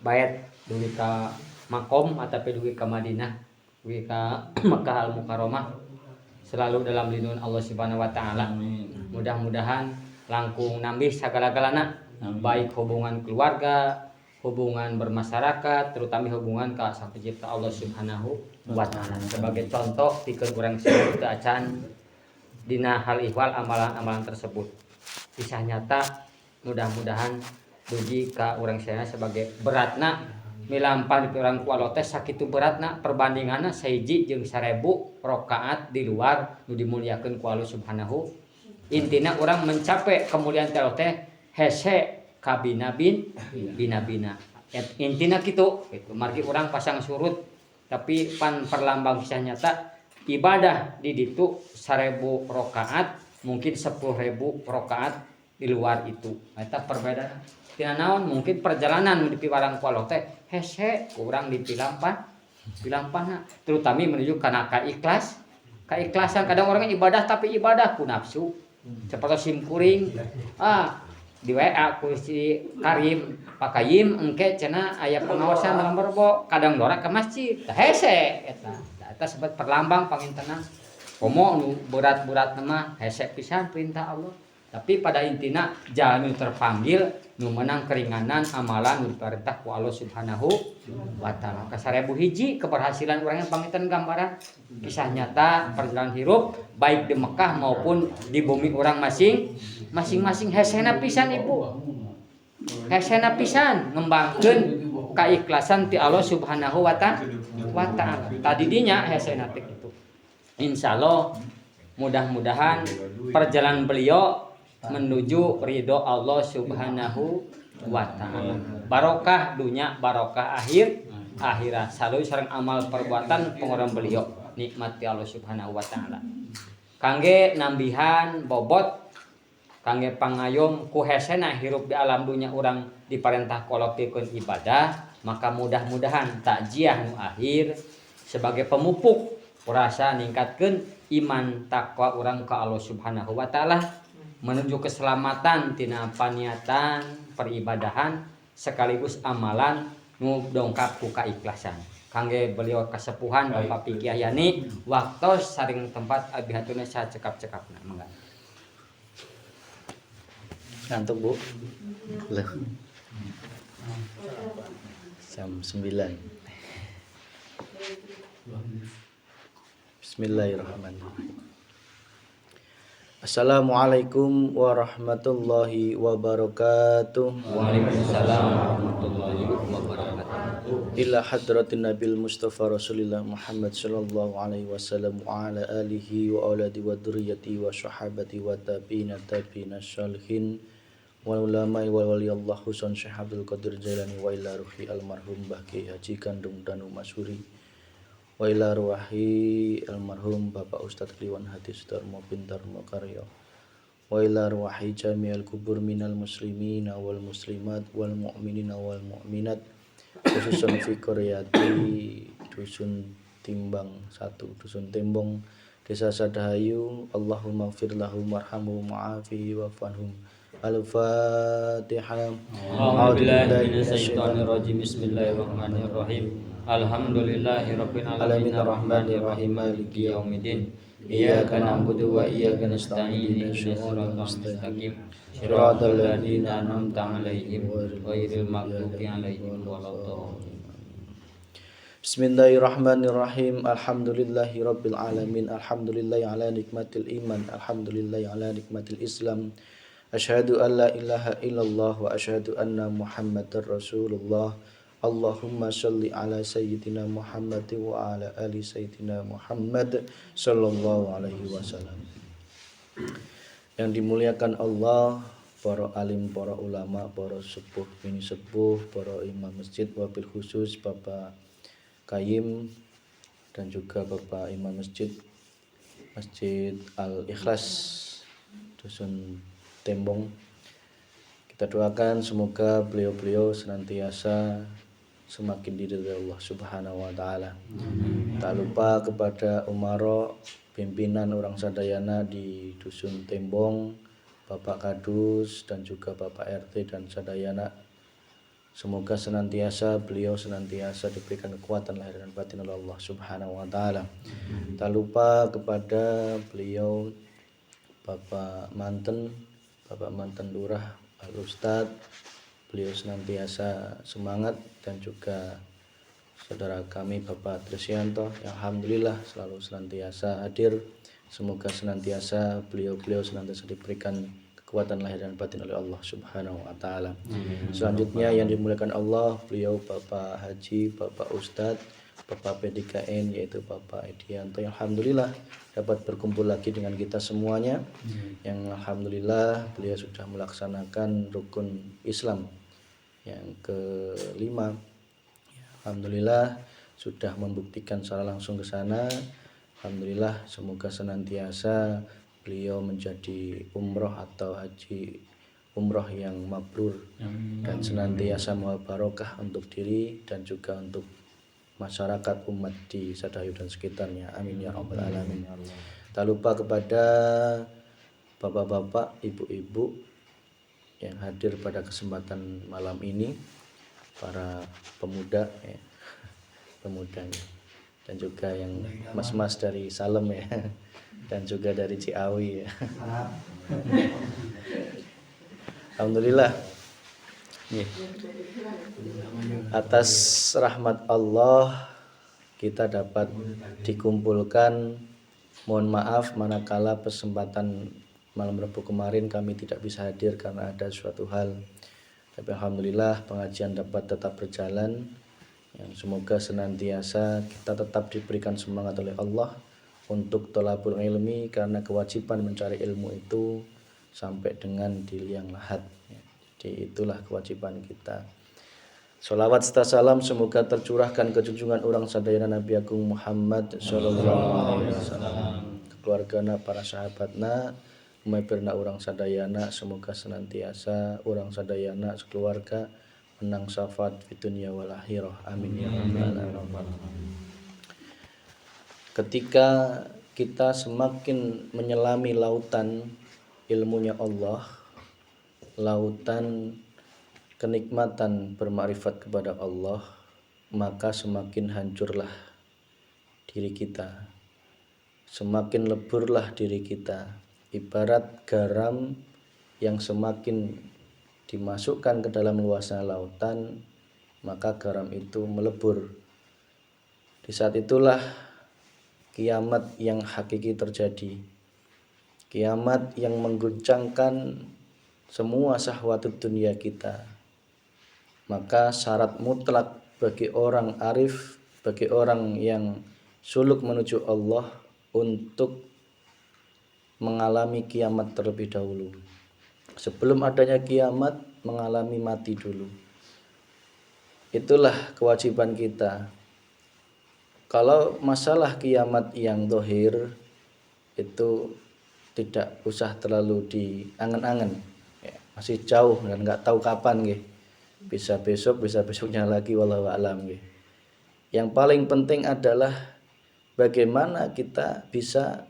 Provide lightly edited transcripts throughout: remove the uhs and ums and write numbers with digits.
bait dugi ka Makom ataupun dugi ka Madinah, dugi ka Makkah Al-Mukarramah selalu dalam lindungan Allah Subhanahu wa taala. Mudah-mudahan langkung nambih sagala-galana, baik hubungan keluarga, hubungan bermasyarakat, terutama hubungan ka Sang Pencipta Allah Subhanahu wa taala. Sebagai contoh pikeun urang sadaya teu acan dina hal ihwal amalan-amalan tersebut. Kisah nyata mudah-mudahan dugi ka urang sadaya sebagai beratna milampah di urang ku Allah teh sakitu beratna perbandinganna sahiji jeung 1000 rakaat di luar nu dimuliakeun ku Allah Subhanahu. Intina urang mencapai kemuliaan teh hese bina. Intina kitu margi urang pasang surut tapi pan perlambang kisah nyata ibadah di ditu 1000 rakaat mungkin 10.000 rakaat di luar itu. Eta perbedaan. Tina naon mungkin perjalanan di piwarang ku Allah teh hese urang dipilampahna terutama menuju kana keikhlasan. Kadang orang ibadah tapi ibadah ku nafsu. Seperti simkuring di WA ku si Karim Pak Kayim engke cenah aya pengawasan dalam berbo kadang dora ke masjid tah hese eta sebut perlambang pangintenang komo nu berat-berat mah hese pisan perintah Allah. Tapi pada intina jalan nu terpanggil nu menang keringanan amalan nu diperintah ku Allah Subhanahu wa taala. Ka 1000 hiji keberhasilan urang yang panginten gambaran kisah nyata perjalanan hirup baik di Mekah maupun di bumi urang masing-masing hesena pisan Ibu. Hesena pisan ngembangkeun keikhlasan ti Allah Subhanahu wa taala. Tadi dinya hesena teh kitu. Insyaallah mudah-mudahan perjalanan beliau menuju ridho Allah Subhanahu wa taala. Barokah dunya, barokah akhirat. Salu sareng amal perbuatan pengorban beliau. Nikmati Allah Subhanahu wa taala. Kangge nambihan bobot kangge pangayom ku hesena hirup di alam dunya urang diparentah kolotikeun ibadah, maka mudah-mudahan takjiah nu akhir sebagai pemupuk rasa ningkatkeun iman takwa urang ka Allah Subhanahu wa taala menuju keselamatan tina paniatan peribadahan sekaligus amalan nu dongkap ku keikhlasan. Kangge beliau kasepuhan Bapak Piki Ayani waktos saring tempat abi hatuna sacekap-cekapna mangga. Ngantuk Bu? Loh. Jam 9. Bismillahirrahmanirrahim. Assalamualaikum warahmatullahi wabarakatuh. Waalaikumsalam warahmatullahi wabarakatuh. Ila hadratin Nabil Mustafa Rasulillah Muhammad sallallahu alaihi wasallam wa ala alihi wa auladi wa dzurriyyati wa sahabati wa tabi'ina shalihin wal ulama'i wal waliyallahu husan Syekh Abdul Qadir Jailani wa ila ruhi almarhum Mbah Kiai Haji Kandung Danu Masuri wa ila ruhi almarhum Bapak Ustadz Kliwon Hati Sudarmo Pintar Makarya wa ila ruhi jami'al kubur minal muslimina wal muslimat wal mu'minina wal mu'minat khususan fi Koryati Dusun Timbang 1 Dusun Tembong Desa Sadahayu. Allahumma gfir lahum warhamhum wa'afihi wa'fanhum. Al-Fatihah. A'udzubillahi minasyaitonir rajim. Bismillahirrahmanirrahim. Alhamdulillahirabbil alamin arrahmanir rahim maliki yaumiddin. Iyyaka na'budu wa iyyaka nasta'in ihdinas siratal mustaqim. Shiratal ladzina an'amta 'alaihim ghairil maghdubi 'alaihim waladdallin. Bismillahirrahmanirrahim. Alhamdulillahirabbil alamin. Alhamdulillahi ala nikmatil iman. Alhamdulillahi ala nikmatil Islam. Asyhadu an la ilaha illallah wa asyhadu anna Muhammadar Rasulullah. Allahumma shalli ala sayyidina Muhammad wa ala ali sayyidina Muhammad sallallahu alaihi wasallam. Yang dimuliakan Allah, para alim, para ulama, para sepuh, bini sepuh, para imam masjid, wabil khusus Bapak Kayim dan juga Bapak Imam Masjid Al-Ikhlas Dusun Tembong. Kita doakan semoga beliau-beliau senantiasa semakin diridhai Allah Subhanahu wa taala. Tak lupa kepada umaro pimpinan orang sadayana di Dusun Tembong, Bapak Kadus dan juga Bapak RT dan sadayana Semoga senantiasa beliau senantiasa diberikan kekuatan lahir dan batin oleh Allah Subhanahu wa taala. Tak lupa kepada beliau Bapak Manten Lurah Al Ustad, beliau senantiasa semangat, dan juga saudara kami Bapak Trisyanto yang alhamdulillah selalu senantiasa hadir. Semoga senantiasa beliau senantiasa diberikan kekuatan lahir dan batin oleh Allah Subhanahu wa taala. Selanjutnya yang dimuliakan Allah, beliau Bapak Haji, Bapak Ustadz, Bapak PDKN yaitu Bapak Edianto yang alhamdulillah dapat berkumpul lagi dengan kita semuanya. Yang alhamdulillah beliau sudah melaksanakan rukun Islam yang kelima. Alhamdulillah sudah membuktikan secara langsung ke sana. Alhamdulillah, semoga senantiasa beliau menjadi umroh atau haji umroh yang mabrur dan senantiasa membawa barokah untuk diri dan juga untuk masyarakat umat di Sadayu dan sekitarnya. Amin ya rabbal alamin. Tak lupa kepada bapak-bapak, ibu-ibu yang hadir pada kesempatan malam ini, para pemuda ya, pemudanya, dan juga yang mas-mas dari Salem ya, dan juga dari Ciawi ya. Alhamdulillah atas rahmat Allah kita dapat dikumpulkan. Mohon maaf manakala kesempatan malam Rabu kemarin kami tidak bisa hadir karena ada suatu hal, tapi alhamdulillah pengajian dapat tetap berjalan. Yang semoga senantiasa kita tetap diberikan semangat oleh Allah untuk thalabul ilmi, karena kewajiban mencari ilmu itu sampai dengan di liang lahat. Jadi itulah kewajiban kita. Sholawat serta salam semoga tercurahkan ke junjungan orang sadayana Nabi Agung Muhammad sallallahu alaihi wasallam, keluargana, para sahabatna, umepirna orang sadayana, semoga senantiasa orang sadayana sekeluarga menang syafaat di dunia wal akhirah. Amin ya rabbal alamin. Ketika kita semakin menyelami lautan ilmunya Allah, lautan kenikmatan bermakrifat kepada Allah, maka semakin hancurlah diri kita, semakin leburlah diri kita. Ibarat garam yang semakin dimasukkan ke dalam luasnya lautan, maka garam itu melebur. Di saat itulah kiamat yang hakiki terjadi, kiamat yang mengguncangkan semua syahwatut dunia kita. Maka syarat mutlak bagi orang arif, bagi orang yang suluk menuju Allah, untuk mengalami kiamat terlebih dahulu. Sebelum adanya kiamat, mengalami mati dulu. Itulah kewajiban kita. Kalau masalah kiamat yang dohir itu tidak usah terlalu diangen-angen ya, masih jauh dan nggak tahu kapan nggih. Bisa besok, bisa besoknya lagi, wallahu a'lam nggih. Yang paling penting adalah bagaimana kita bisa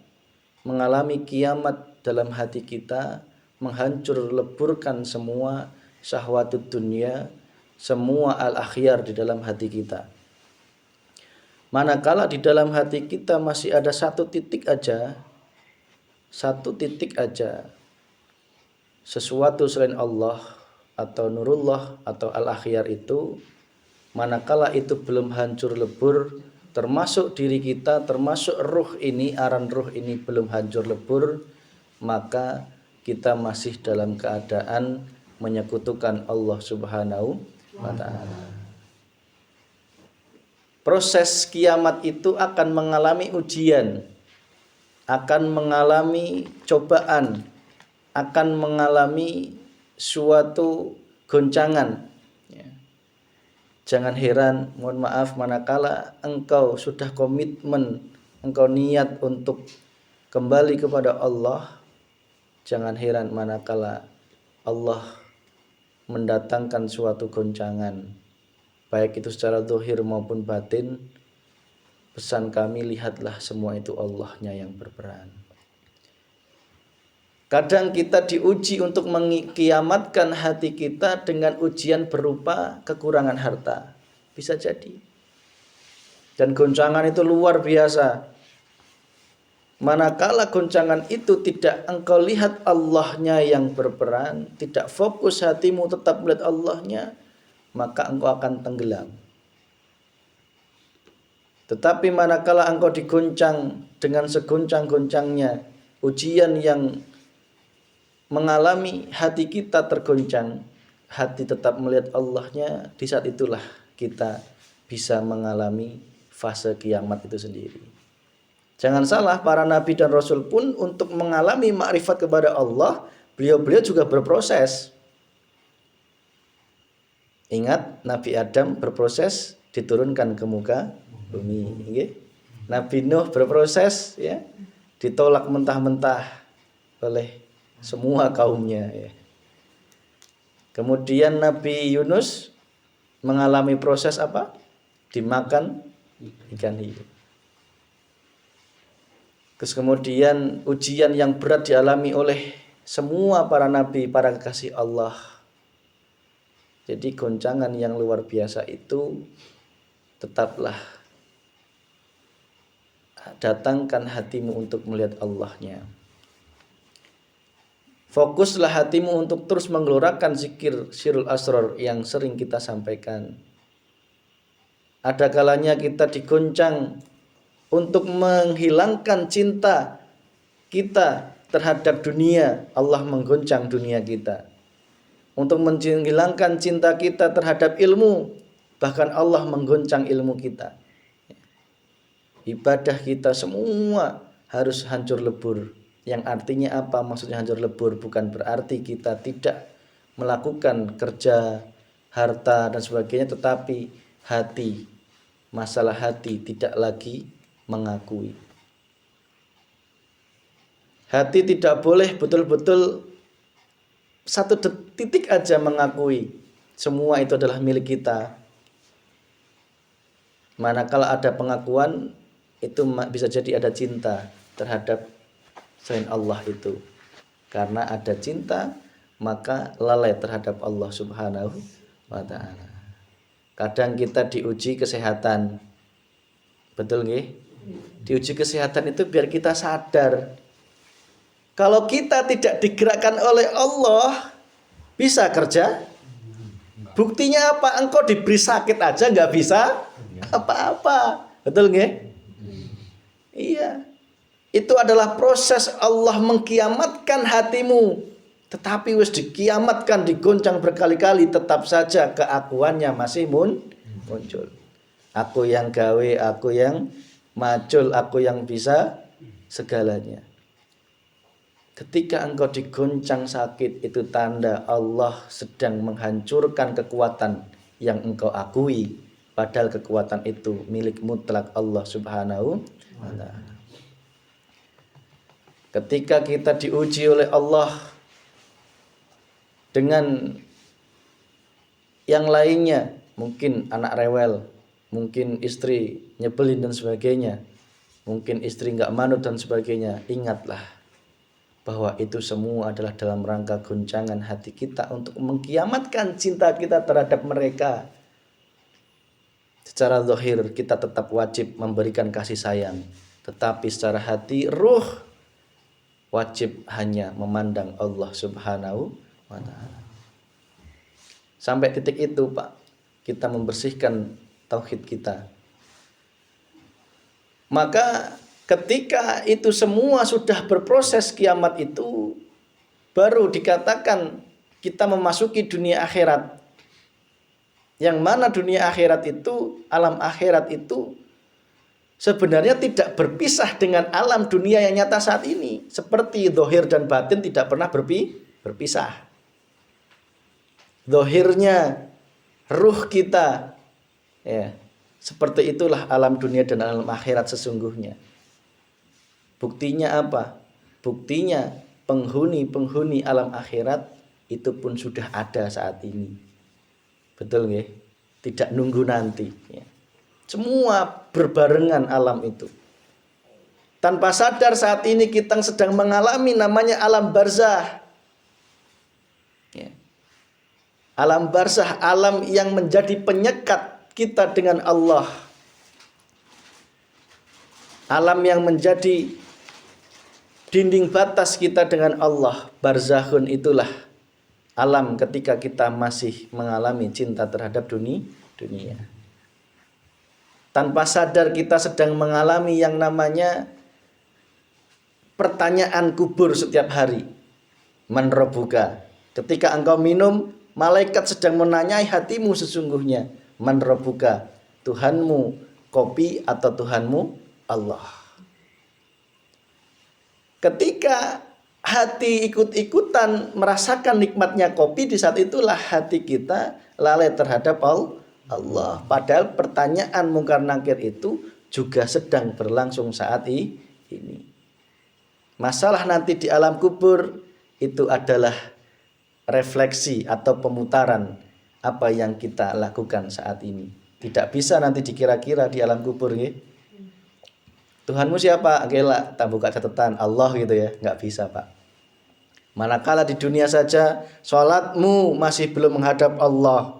mengalami kiamat dalam hati kita, menghancur leburkan semua syahwatut dunia, semua al-akhyar di dalam hati kita. Manakala di dalam hati kita masih ada satu titik aja sesuatu selain Allah atau nurullah atau al-akhyar itu, manakala itu belum hancur lebur, termasuk diri kita, termasuk ruh ini, aran ruh ini belum hancur lebur, maka kita masih dalam keadaan menyekutukan Allah Subhanahu wa ta'ala. Proses kiamat itu akan mengalami ujian, akan mengalami cobaan, akan mengalami suatu goncangan ya. Jangan heran, mohon maaf, manakala engkau sudah komitmen, engkau niat untuk kembali kepada Allah, jangan heran manakala Allah mendatangkan suatu goncangan, baik itu secara zahir maupun batin. Pesan kami, lihatlah semua itu Allahnya yang berperan. Kadang kita diuji untuk mengkiamatkan hati kita dengan ujian berupa kekurangan harta. Bisa jadi. Dan goncangan itu luar biasa. Manakala goncangan itu tidak engkau lihat Allahnya yang berperan, tidak fokus hatimu tetap melihat Allahnya, maka engkau akan tenggelam. Tetapi manakala engkau digoncang dengan segoncang-goncangnya ujian yang mengalami hati kita tergoncang, hati tetap melihat Allahnya, di saat itulah kita bisa mengalami fase kiamat itu sendiri. Jangan salah, para nabi dan rasul pun untuk mengalami makrifat kepada Allah, beliau-beliau juga berproses. Ingat, Nabi Adam berproses diturunkan ke muka bumi. Nabi Nuh berproses ya, ditolak mentah-mentah oleh semua kaumnya ya. Kemudian Nabi Yunus mengalami proses apa? Dimakan ikan hiu. Terus kemudian ujian yang berat dialami oleh semua para nabi, para kekasih Allah. Jadi goncangan yang luar biasa itu tetaplah datangkan hatimu untuk melihat Allahnya. Fokuslah hatimu untuk terus menggelorakan zikir Sirrul Asrar yang sering kita sampaikan. Ada kalanya kita digoncang untuk menghilangkan cinta kita terhadap dunia, Allah menggoncang dunia kita. Untuk menghilangkan cinta kita terhadap ilmu, bahkan Allah menggoncang ilmu kita. Ibadah kita semua harus hancur lebur. Yang artinya apa? Maksudnya hancur lebur bukan berarti kita tidak melakukan kerja, harta dan sebagainya, tetapi hati, masalah hati tidak lagi mengakui. Hati tidak boleh betul-betul satu titik aja mengakui semua itu adalah milik kita. Manakala ada pengakuan, itu bisa jadi ada cinta terhadap selain Allah itu. Karena ada cinta, maka lalai terhadap Allah Subhanahu wa ta'ala. Kadang kita diuji kesehatan. Betul nggih? Diuji kesehatan itu biar kita sadar. Kalau kita tidak digerakkan oleh Allah, bisa kerja? Buktinya apa? Engkau diberi sakit aja nggak bisa apa-apa. Betul nggih? Iya. Itu adalah proses Allah mengkiamatkan hatimu. Tetapi wis dikiamatkan, digoncang berkali-kali, tetap saja keakuannya masih muncul. Aku yang gawe, aku yang macul, aku yang bisa segalanya. Ketika engkau digoncang sakit, itu tanda Allah sedang menghancurkan kekuatan yang engkau akui. Padahal kekuatan itu milik mutlak Allah Subhanahu wa ta'ala. Ketika kita diuji oleh Allah dengan yang lainnya, mungkin anak rewel, mungkin istri nyebelin dan sebagainya, mungkin istri nggak manut dan sebagainya, ingatlah bahwa itu semua adalah dalam rangka goncangan hati kita untuk mengkiamatkan cinta kita terhadap mereka. Secara zahir kita tetap wajib memberikan kasih sayang, tetapi secara hati, ruh, wajib hanya memandang Allah Subhanahu wa ta'ala. Sampai titik itu Pak, kita membersihkan tauhid kita. Maka ketika itu semua sudah berproses kiamat itu, baru dikatakan kita memasuki dunia akhirat. Yang mana dunia akhirat itu, alam akhirat itu sebenarnya tidak berpisah dengan alam dunia yang nyata saat ini. Seperti zahir dan batin tidak pernah berpisah. Zahirnya ruh kita, ya, seperti itulah alam dunia dan alam akhirat sesungguhnya. Buktinya apa? Buktinya penghuni alam akhirat itu pun sudah ada saat ini. Betul nggih? Tidak nunggu nanti, ya. Semua berbarengan alam itu. Tanpa sadar saat ini kita sedang mengalami namanya alam barzah. Ya. Alam barzah, alam yang menjadi penyekat kita dengan Allah. Alam yang menjadi dinding batas kita dengan Allah. Barzakhun itulah alam ketika kita masih mengalami cinta terhadap dunia. Tanpa sadar kita sedang mengalami yang namanya pertanyaan kubur setiap hari. Man rabbuka. Ketika engkau minum, malaikat sedang menanyai hatimu sesungguhnya. Man rabbuka. Tuhanmu kopi atau Tuhanmu Allah. Ketika hati ikut-ikutan merasakan nikmatnya kopi, di saat itulah hati kita lalai terhadap Allah. Padahal pertanyaan mungkar nakir itu juga sedang berlangsung saat ini. Masalah nanti di alam kubur itu adalah refleksi atau pemutaran apa yang kita lakukan saat ini. Tidak bisa nanti dikira-kira di alam kubur ya. Tuhanmu siapa? Gila, tak buka catatan Allah gitu ya. Nggak bisa Pak. Manakala di dunia saja sholatmu masih belum menghadap Allah,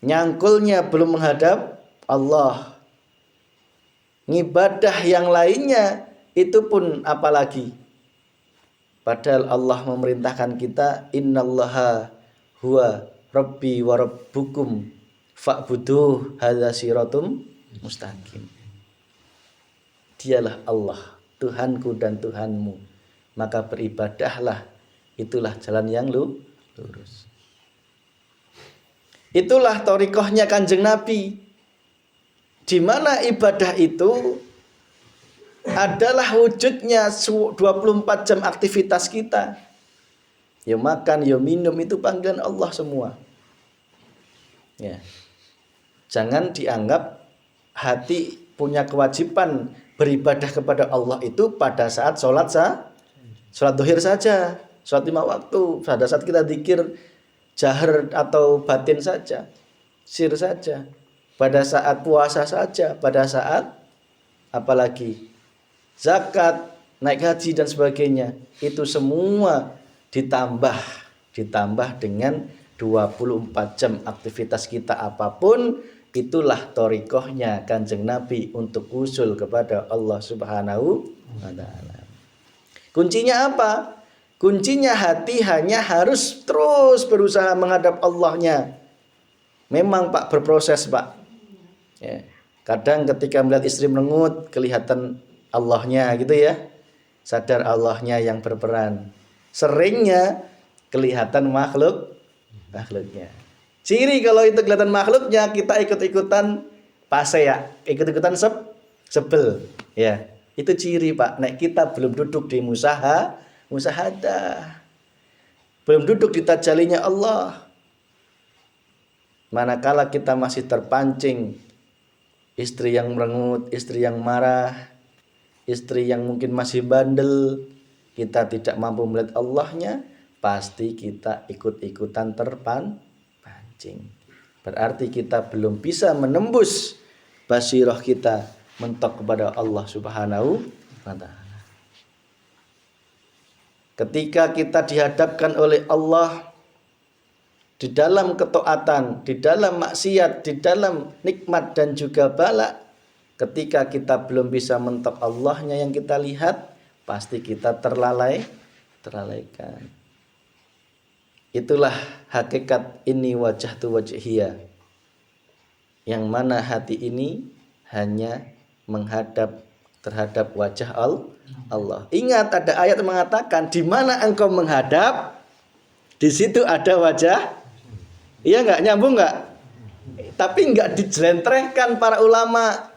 nyangkulnya belum menghadap Allah, ngibadah yang lainnya itu pun apalagi. Padahal Allah memerintahkan kita, innallaha huwa rabbi wa rabbukum fa'buduh hadza siratum mustaqim. Dialah Allah, Tuhanku dan Tuhanmu, maka beribadahlah, itulah jalan yang lurus. Itulah thariqahnya Kanjeng Nabi, di mana ibadah itu adalah wujudnya 24 jam aktivitas kita. Ya makan, ya minum, itu panggilan Allah semua. Ya. Jangan dianggap hati punya kewajiban beribadah kepada Allah itu pada saat sholat zuhur saja, sholat 5 waktu, pada saat kita zikir jahar atau batin saja, sir saja, pada saat puasa saja, pada saat apalagi zakat, naik haji dan sebagainya. Itu semua ditambah dengan 24 jam aktivitas kita apapun. Itulah thariqahnya Kanjeng Nabi untuk usul kepada Allah Subhanahu wa ta'ala. Kuncinya apa? Kuncinya hati hanya harus terus berusaha menghadap Allahnya. Memang Pak berproses Pak. Ya. Kadang ketika melihat istri merengut kelihatan Allahnya gitu ya. Sadar Allahnya yang berperan. Seringnya kelihatan makhluknya. Ciri kalau itu kelihatan makhluknya, kita ikut-ikutan fase ya, ikut-ikutan sebel ya. Itu ciri Pak. Nek kita belum duduk di musahadah, belum duduk di tajalinya Allah. Manakala kita masih terpancing, istri yang merengut, istri yang marah, istri yang mungkin masih bandel, kita tidak mampu melihat Allahnya, pasti kita ikut-ikutan terpancing. Berarti kita belum bisa menembus basirah kita mentok kepada Allah Subhanahu wa ta'ala. Ketika kita dihadapkan oleh Allah di dalam ketaatan, di dalam maksiat, di dalam nikmat dan juga bala, ketika kita belum bisa mentok Allahnya yang kita lihat, pasti kita terlalaikan. Itulah hakikat ini wajhatu wajhiyah, yang mana hati ini hanya menghadap terhadap wajah Allah. Ingat ada ayat mengatakan di mana engkau menghadap, di situ ada wajah. Iya enggak? Nyambung enggak? Tapi enggak dijelentrehkan para ulama.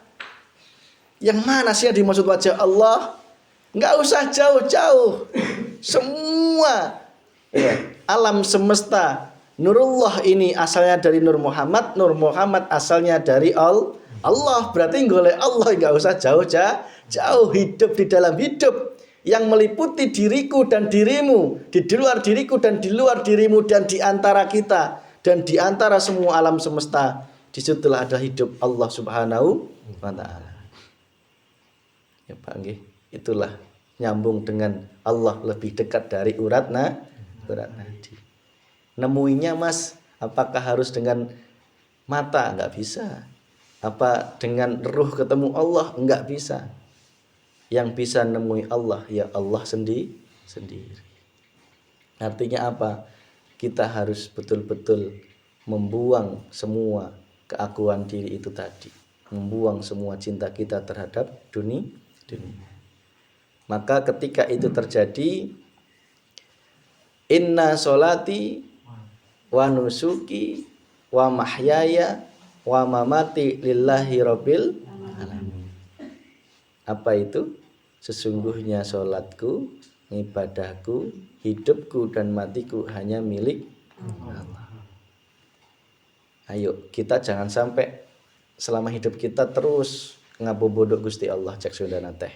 Yang mana sih yang dimaksud wajah Allah? Enggak usah jauh-jauh. Semua alam semesta, Nurullah ini asalnya dari Nur Muhammad asalnya dari Allah. Berarti golek Allah enggak usah jauh-jauh. Hidup di dalam hidup yang meliputi diriku dan dirimu, di luar diriku dan di luar dirimu, dan di antara kita dan di antara semua alam semesta. Disitulah ada hidup Allah Subhanahu wa ta'ala. Ya Pak nggih. Itulah nyambung dengan Allah lebih dekat dari urat nadi. Nemuinya Mas, apakah harus dengan mata? Enggak bisa. Apa dengan ruh ketemu Allah? Enggak bisa. Yang bisa nemui Allah ya Allah sendiri. Artinya apa? Kita harus betul-betul membuang semua keakuan diri itu tadi. Membuang semua cinta kita terhadap dunia. Maka ketika itu terjadi, inna sholati wa nusuki wa mahyaya wa mamati lillahi rabbil alamin. Apa itu? Sesungguhnya sholatku, ibadahku, hidupku dan matiku hanya milik Allah. Ayo kita jangan sampai selama hidup kita terus ngabobodok Gusti Allah cek sundana teh.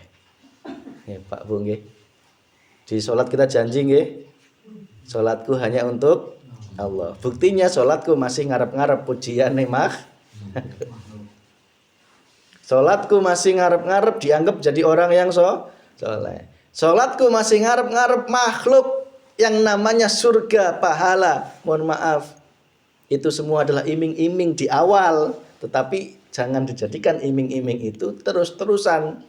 Ya Pak Bu nggih. Di sholat kita janji nggih. Sholatku hanya untuk Allah. Buktinya sholatku masih ngarep-ngarep pujian mak. Sholatku masih ngarep-ngarep dianggap jadi orang yang soleh. Sholatku masih ngarep-ngarep makhluk yang namanya surga, pahala. Mohon maaf. Itu semua adalah iming-iming di awal. Tetapi jangan dijadikan iming-iming itu terus-terusan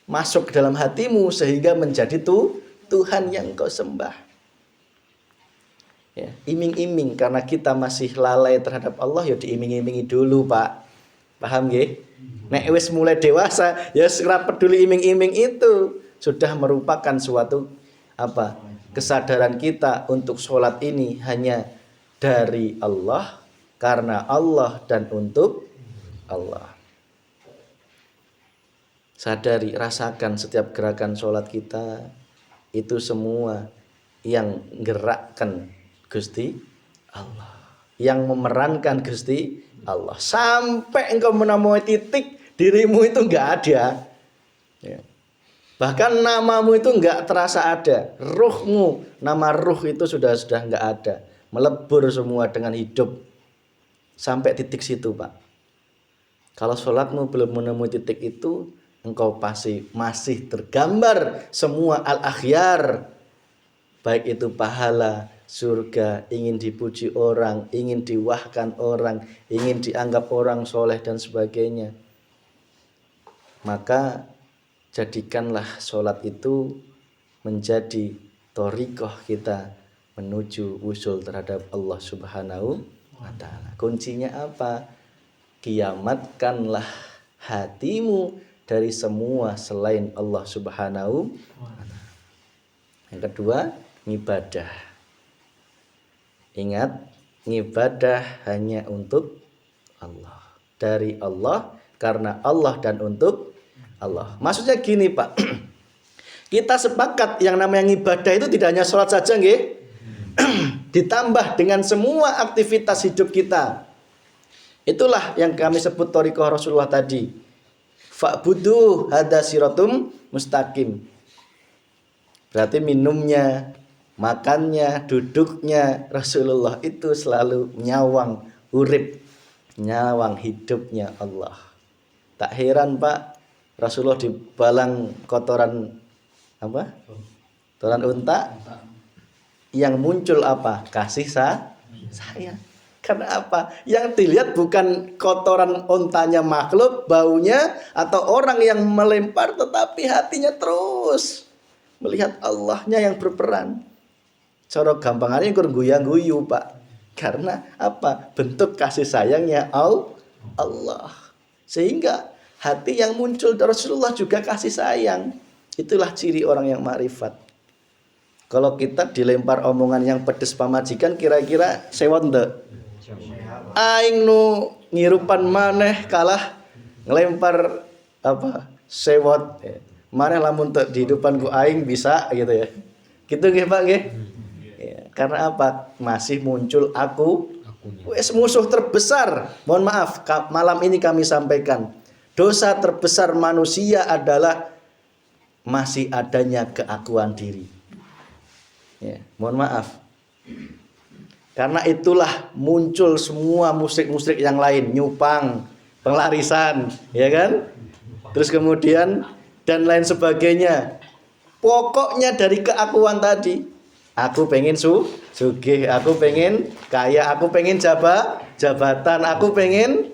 masuk ke dalam hatimu sehingga menjadi Tuhan yang kau sembah. Ya, iming-iming karena kita masih lalai terhadap Allah ya diiming-imingi dulu Pak. Paham nggih? Nek wis mulai dewasa ya ora peduli iming-iming itu, sudah merupakan suatu kesadaran kita untuk sholat ini hanya dari Allah, karena Allah dan untuk Allah. Sadari, rasakan setiap gerakan sholat kita itu semua yang gerakkan Gusti Allah, yang memerankan Gusti Allah. Sampai engkau menemui titik dirimu itu enggak ada ya. Bahkan namamu itu enggak terasa ada. Ruhmu, nama ruh itu sudah enggak ada, melebur semua dengan hidup. Sampai titik situ Pak. Kalau sholatmu belum menemui titik itu, engkau pasti masih tergambar semua al-akhyar, baik itu pahala, surga, ingin dipuji orang, ingin diwahkan orang, ingin dianggap orang soleh dan sebagainya. Maka jadikanlah sholat itu menjadi thoriqoh kita menuju wusul terhadap Allah Subhanahu wa ta'ala. Kuncinya apa? Kiamatkanlah hatimu dari semua selain Allah Subhanahu wa ta'ala. Yang kedua, ibadah. Ingat, ibadah hanya untuk Allah. Dari Allah, karena Allah dan untuk Allah. Maksudnya gini Pak. Kita sepakat yang namanya ibadah itu tidak hanya sholat saja nggih. Ditambah dengan semua aktivitas hidup kita. Itulah yang kami sebut thoriqoh Rasulullah tadi. Fa'budu hadza siratum mustaqim. Berarti minumnya, makannya, duduknya Rasulullah itu selalu nyawang urip, nyawang hidupnya Allah. Tak heran Pak, Rasulullah dibalang kotoran apa? Kotoran unta. Yang muncul apa? Kasih sayang. Karena apa? Yang dilihat bukan kotoran untanya makhluk, baunya, atau orang yang melempar, tetapi hatinya terus melihat Allahnya yang berperan. Cara gampangannya kur guyang-guyu Pak. Karena apa? Bentuk kasih sayangnya Allah. Sehingga hati yang muncul dari Rasulullah juga kasih sayang. Itulah ciri orang yang ma'rifat. Kalau kita dilempar omongan yang pedes pamajikan, kira-kira sewot ndek? Aing nu ngirupan maneh kalah ngelempar sewot. Maneh lamun teu di depanku aing bisa gitu ya. Gitu nggih Pak nggih? Ya, karena apa? Masih muncul aku. Wes musuh terbesar. Mohon maaf, malam ini kami sampaikan. Dosa terbesar manusia adalah masih adanya keakuan diri. Ya, mohon maaf. Karena itulah muncul semua musyrik-musyrik yang lain, nyupang, penglarisan, ya kan? Terus kemudian dan lain sebagainya. Pokoknya dari keakuan tadi, aku pengen sugih, aku pengen kaya, aku pengen jabatan, aku pengen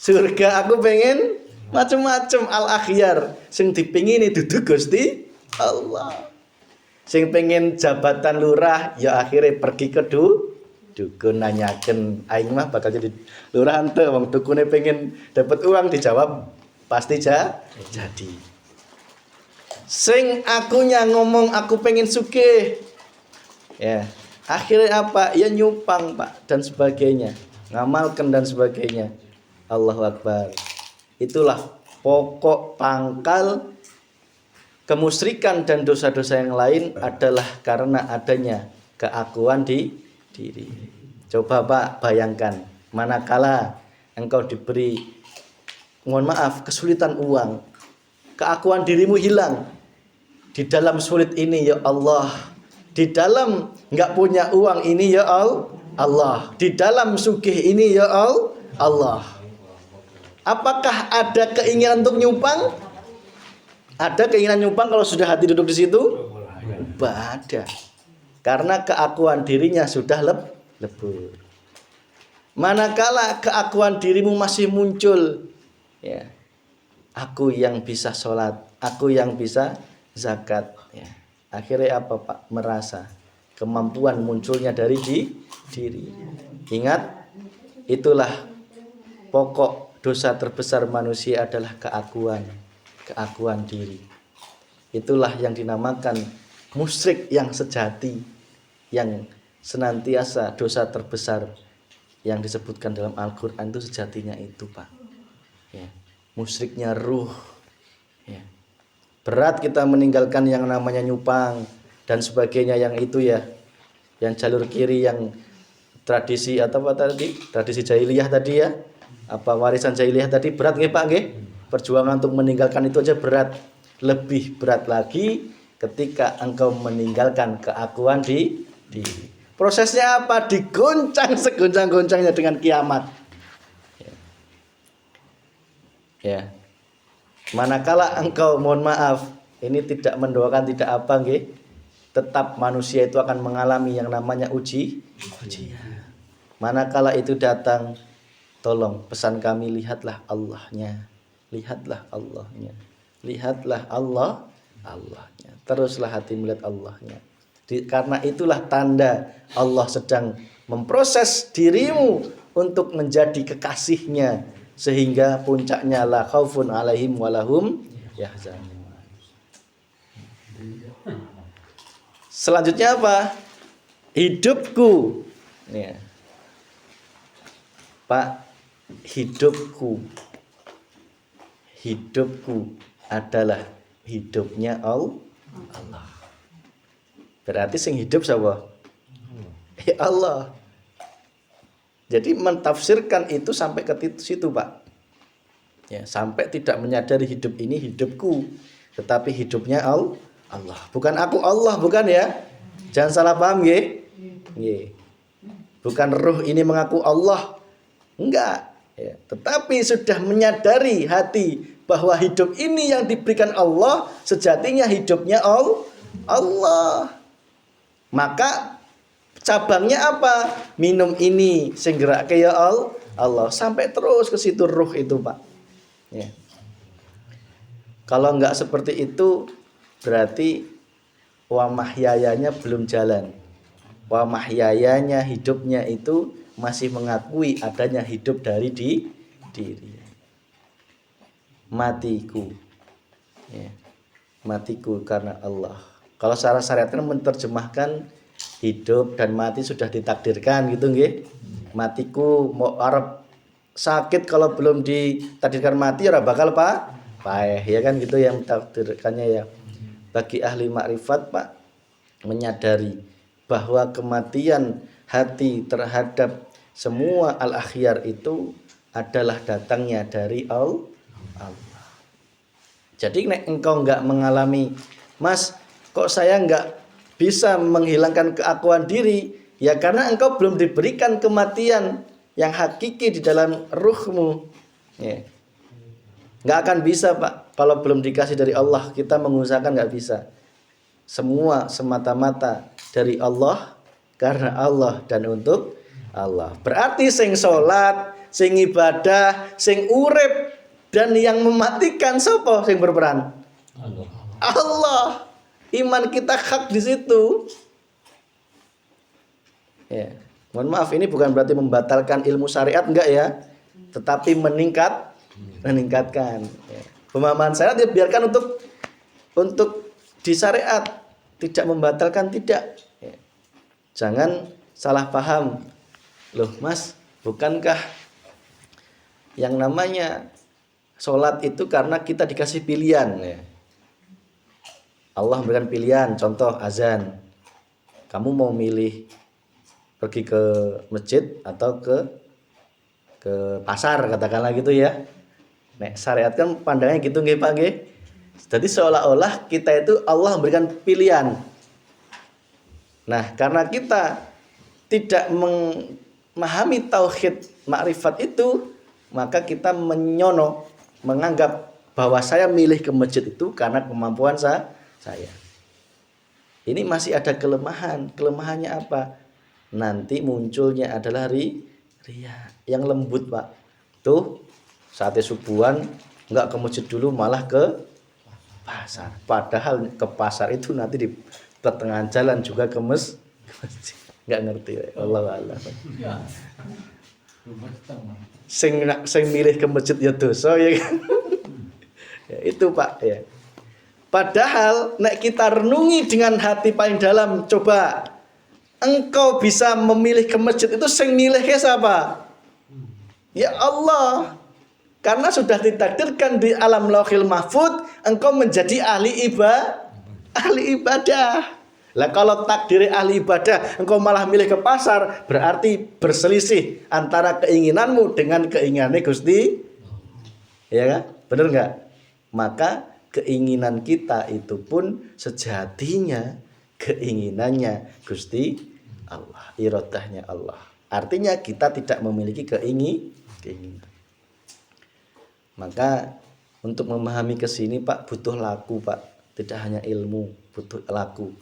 surga, aku pengen macam-macam al-akhyar. Sing dipingini dudu Gusti Allah. Sing pengen jabatan lurah ya akhirnya pergi ke dukun nanyaken aing mah bakal jadi lurah ente, wong dukune pengen dapat uang, dijawab pasti jadi. Sing akunya ngomong aku pengen sugih, ya akhirnya apa? Ya nyupang Pak dan sebagainya, ngamalkan dan sebagainya. Allahu Akbar. Itulah pokok pangkal kemusyrikan dan dosa-dosa yang lain adalah karena adanya keakuan di diri. Coba Pak bayangkan, manakala engkau diberi, mohon maaf, kesulitan uang, keakuan dirimu hilang. Di dalam sulit ini ya Allah, di dalam nggak punya uang ini ya Allah, di dalam sugih ini ya Allah. Apakah ada keinginan untuk nyupang? Ada keinginan nyumpang kalau sudah hati duduk di situ? Tidak ada. Karena keakuan dirinya sudah lebur. Manakala keakuan dirimu masih muncul, ya, aku yang bisa sholat, aku yang bisa zakat, ya. Akhirnya apa Pak? Merasa kemampuan munculnya dari diri. Ingat, itulah pokok dosa terbesar manusia adalah keakuan diri. Itulah yang dinamakan musyrik yang sejati, yang senantiasa dosa terbesar yang disebutkan dalam Al-Quran itu sejatinya itu Pak, ya, musyriknya ruh, ya. Berat kita meninggalkan yang namanya nyupang dan sebagainya, yang itu ya, yang jalur kiri, yang tradisi atau apa tadi, tradisi jahiliyah tadi ya, apa warisan jahiliyah tadi, berat nggih Pak nggih? Perjuangan untuk meninggalkan itu aja berat. Lebih berat lagi ketika engkau meninggalkan keakuan di diri. Prosesnya apa? Digoncang segoncang-goncangnya dengan kiamat. Ya. Manakala engkau, mohon maaf, ini tidak mendoakan, tidak apa nggih, tetap manusia itu akan mengalami yang namanya ujian. Manakala itu datang, tolong pesan kami, lihatlah Allahnya. Lihatlah Allahnya. Lihatlah Allahnya. Teruslah hati melihat Allahnya. Karena itulah tanda Allah sedang memproses dirimu untuk menjadi kekasihnya, sehingga puncaknya la khaufun alaihim walahum yahzanun. Selanjutnya apa? Hidupku. Ya. Pak, hidupku adalah hidupnya Allah. Berarti sing hidup siapa? Ya Allah. Jadi mentafsirkan itu sampai ke situ Pak. Ya, sampai tidak menyadari hidup ini hidupku, tetapi hidupnya Allah. Bukan aku Allah, bukan ya. Jangan salah paham nggih. Nggih. Bukan ruh ini mengaku Allah. Enggak. Ya, tetapi sudah menyadari hati bahwa hidup ini yang diberikan Allah, sejatinya hidupnya Allah. Maka cabangnya apa? Minum ini sing gerake ya Allah, sampai terus ke situ ruh itu Pak. Ya. Kalau enggak seperti itu berarti wa mahyayanya belum jalan. Wa mahyayanya, hidupnya itu masih mengakui adanya hidup dari diri. Matiku, ya, matiku karena Allah. Kalau secara syariat menerjemahkan hidup dan mati sudah ditakdirkan gitu nggih. Matiku mau arep sakit, kalau belum ditakdirkan mati ora bakal paeh ya kan, gitu yang takdirkannya ya. Bagi ahli makrifat Pak, menyadari bahwa kematian hati terhadap semua al-akhyar itu adalah datangnya dari Allah. Jadi nek engkau enggak mengalami, Mas, kok saya enggak bisa menghilangkan keakuan diri, ya karena engkau belum diberikan kematian yang hakiki di dalam ruhmu, ya. Nggak akan bisa Pak, kalau belum dikasih dari Allah kita mengusahakan nggak bisa. Semua semata-mata dari Allah, karena Allah dan untuk Allah. Berarti sing sholat, sing ibadah, sing urip dan yang mematikan siapa sing berperan? Allah. Iman kita hak di situ. Ya. Mohon maaf, ini bukan berarti membatalkan ilmu syariat, enggak ya, tetapi meningkatkan. Ya. Pemahaman syariat ya biarkan untuk di syariat, tidak membatalkan, tidak. Ya. Jangan salah paham. Loh Mas, bukankah yang namanya sholat itu karena kita dikasih pilihan ya. Allah memberikan pilihan, contoh azan. Kamu mau milih pergi ke masjid atau ke pasar katakanlah gitu ya. Nek syariat kan pandangnya gitu nggih Pak nggih. Jadi seolah-olah kita itu Allah memberikan pilihan. Nah, karena kita tidak memahami tauhid makrifat itu, maka kita menganggap bahwa saya milih ke masjid itu karena kemampuan saya. Ini masih ada kelemahan. Kelemahannya apa? Nanti munculnya adalah ria yang lembut Pak. Tuh saatnya subuhan nggak ke masjid dulu, malah ke pasar. Padahal ke pasar itu nanti di pertengahan jalan juga ke masjid. Nggak ngerti Allah Allah. Sing milih ke masjid ya dosa ya kan. Ya, itu Pak ya. Padahal nek kita renungi dengan hati paling dalam, coba engkau bisa memilih ke masjid itu sing milih ke siapa? Ya Allah. Karena sudah ditakdirkan di alam lauhil mahfud engkau menjadi ahli ibadah. Lah kalau takdir ahli ibadah engkau malah milih ke pasar, berarti berselisih antara keinginanmu dengan keinginannya Gusti. Ya kan? Benar enggak? Maka keinginan kita itu pun sejatinya keinginannya Gusti Allah, iradahnya Allah. Artinya kita tidak memiliki keinginan. Maka untuk memahami ke sini Pak butuh laku Pak, tidak hanya ilmu, butuh laku.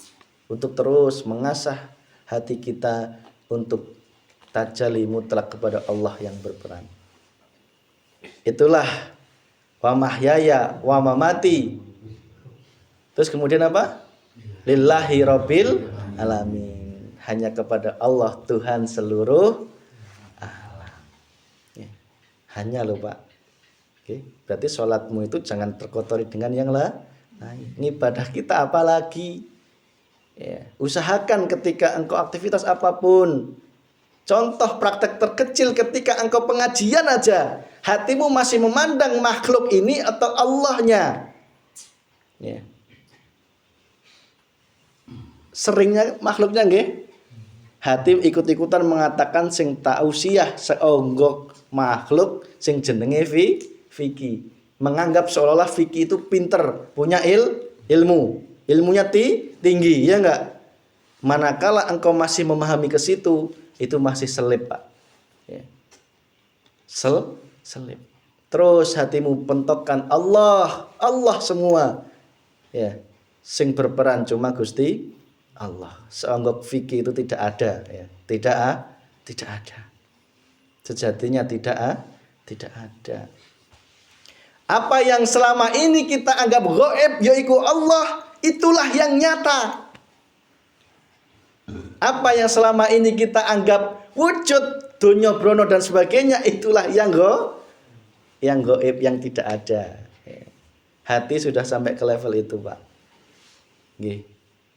Untuk terus mengasah hati kita untuk tajalli mutlak kepada Allah yang berperan. Itulah wa mahyaya wa mamati. Terus kemudian apa? Lillahi rabbil alamin. Hanya kepada Allah Tuhan seluruh alam. Ya. Hanya loh Pak. Oke, berarti sholatmu itu jangan terkotori dengan yang lain. Ibadah kita apalagi? Ya, usahakan ketika engkau aktivitas apapun. Contoh praktek terkecil ketika engkau pengajian aja, hatimu masih memandang makhluk ini atau Allahnya. Ya. Seringnya makhluknya nggih. Hati ikut-ikutan mengatakan sing tausiah seonggok makhluk sing jenenge Vicky. Menganggap seolah-olah Vicky itu pinter, punya ilmu. Ilmunya tinggi, ya enggak? Manakala engkau masih memahami ke situ, itu masih selip Pak. Ya. Selip. Terus hatimu pentokkan Allah semua. Ya. Sing berperan cuma Gusti Allah. Seonggok fikih itu tidak ada ya. Tidak ada. Sejatinya tidak ada. Apa yang selama ini kita anggap gaib yaitu Allah, itulah yang nyata. Apa yang selama ini kita anggap wujud, dunya brono dan sebagainya, itulah yang gaib, yang tidak ada. Hati sudah sampai ke level itu Pak. Nggih.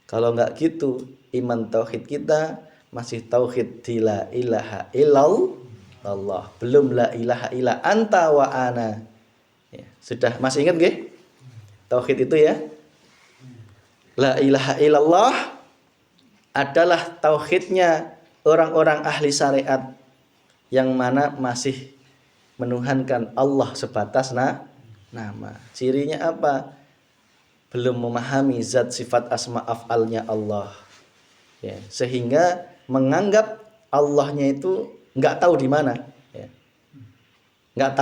Kalau enggak gitu, iman tauhid kita masih tauhid la ilaha illallah, belum la ilaha illa anta wa ana. Ya, sudah masih ingat nggih? Tauhid itu ya. La ilaha illallah adalah tauhidnya orang-orang ahli syariat yang mana masih menuhankan Allah sebatas nama. Cirinya apa? Belum memahami zat sifat asma af'alnya Allah. Ya, sehingga menganggap Allahnya itu nggak tahu di mana. Ya. Nggak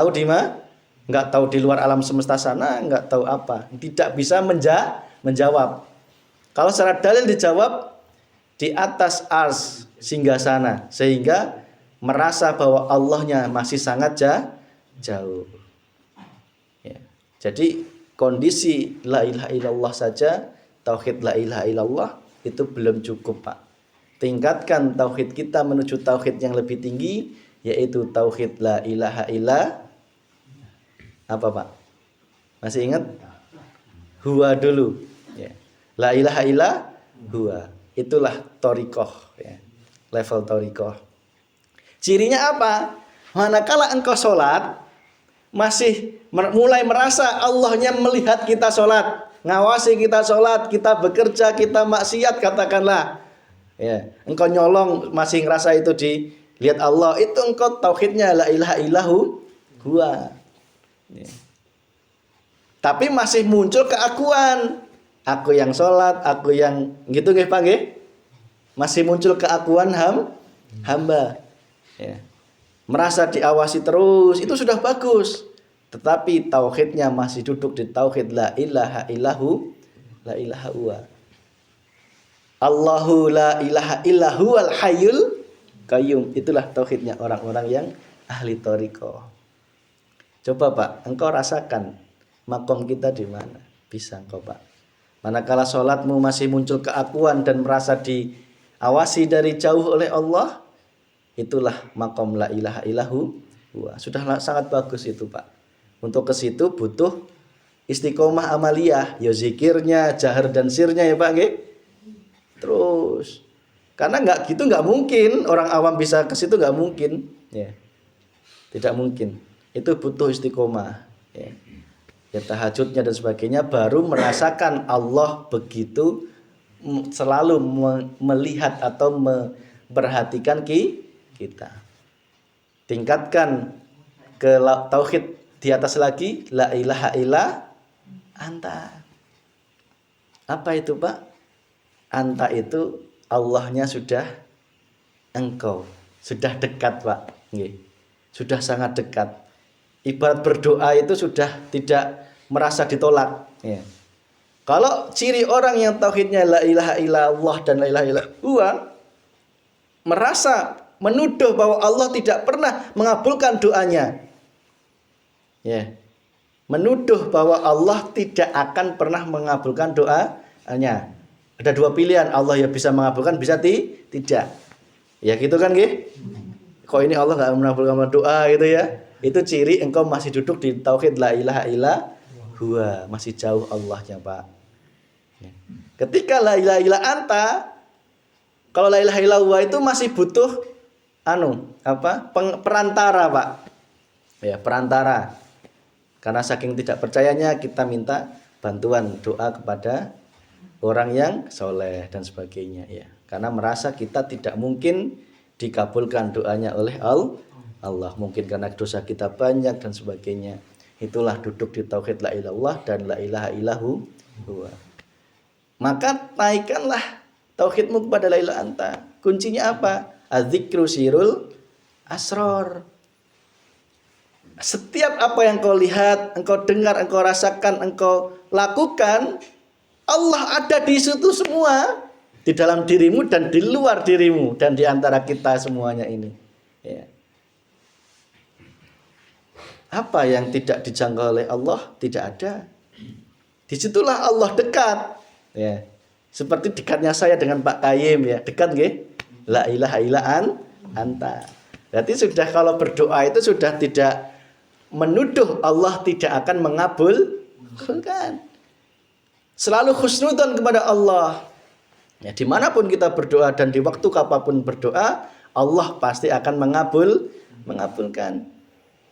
nggak tahu di luar alam semesta sana, nggak tahu apa, tidak bisa menjawab. Kalau secara dalil dijawab di atas ars singgasana, sehingga merasa bahwa Allahnya masih sangat jauh. Ya. Jadi kondisi la ilaha illallah saja, tauhid la ilaha illallah itu belum cukup, Pak. Tingkatkan tauhid kita menuju tauhid yang lebih tinggi, yaitu tauhid la ilaha illallah. Apa, Pak? Masih ingat? Huwa dulu. Ya. La ilaha illallah huwa. Itulah thariqah, ya. Level thariqah. Cirinya apa? Manakala engkau sholat, masih mulai merasa Allahnya melihat kita sholat, ngawasi kita sholat, kita bekerja, kita maksiat katakanlah, ya, engkau nyolong masih ngerasa itu dilihat Allah, itu engkau tauhidnya la ilaha illahu huwa. Ya. Tapi masih muncul keakuan, aku yang sholat, aku yang gitu nggih Pak nggih? Masih muncul keakuan hamba. Ya. Merasa diawasi terus, itu sudah bagus. Tetapi tauhidnya masih duduk di tauhid la ilaha illahu, la ilaha huwa. Allahu la ilaha illahu al hayyul qayyum. Itulah tauhidnya orang-orang yang ahli thariqah. Coba Pak, engkau rasakan makom kita di mana? Bisa engkau Pak. Manakala sholatmu masih muncul keakuan dan merasa diawasi dari jauh oleh Allah, itulah makom la ilaha illahu huwa. Sudah sangat bagus itu Pak. Untuk ke situ butuh istiqomah amaliyah, ya zikirnya, jahar dan sirnya ya Pak nggih. Terus. Karena nggak mungkin orang awam bisa ke situ, nggak mungkin, ya. Tidak mungkin. Itu butuh istiqomah, ya. Ya tahajudnya dan sebagainya, baru merasakan Allah begitu selalu melihat atau memperhatikan kita. Tingkatkan ke tauhid di atas lagi, la ilaha illa anta. Apa itu Pak? Anta itu Allahnya sudah engkau, sudah dekat Pak. Nggih. Sudah sangat dekat. Ibarat berdoa itu sudah tidak merasa ditolak, ya. Kalau ciri orang yang tauhidnya la ilaha illallah dan la ilaha illallah merasa menuduh bahwa Allah tidak pernah mengabulkan doanya, ya. Menuduh bahwa Allah tidak akan pernah mengabulkan doanya. Ada dua pilihan, Allah ya bisa mengabulkan, bisa tidak. Ya gitu kan nggih? Kok ini Allah nggak mengabulkan doa gitu ya? Itu ciri engkau masih duduk di tauhid la ilaha illallah huwa, masih jauh Allahnya Pak. Ya. Ketika la ilaha illa anta, kalau la ilaha illallah itu masih butuh perantara Pak. Ya, perantara. Karena saking tidak percayanya kita minta bantuan doa kepada orang yang soleh dan sebagainya, ya. Karena merasa kita tidak mungkin dikabulkan doanya oleh Allah, mungkin karena dosa kita banyak dan sebagainya. Itulah duduk di tauhid la ilallah dan la ilaha illahu huwa. Maka naikkanlah tauhidmu kepada la ilaha anta. Kuncinya apa? Adzikru sirul asror. Setiap apa yang kau lihat, engkau dengar, engkau rasakan, engkau lakukan, Allah ada di situ semua, di dalam dirimu dan di luar dirimu dan di antara kita semuanya ini, ya. Apa yang tidak dijangkau oleh Allah? Tidak ada. Disitulah Allah dekat, ya. Seperti dekatnya saya dengan Pak Kayyim, ya. Dekat nggih? La ilaha illa anta. Berarti sudah kalau berdoa itu sudah tidak menuduh Allah tidak akan mengabulkan. Selalu husnudzon kepada Allah. Ya, dimanapun kita berdoa dan di waktu kapanpun berdoa, Allah pasti akan mengabulkan.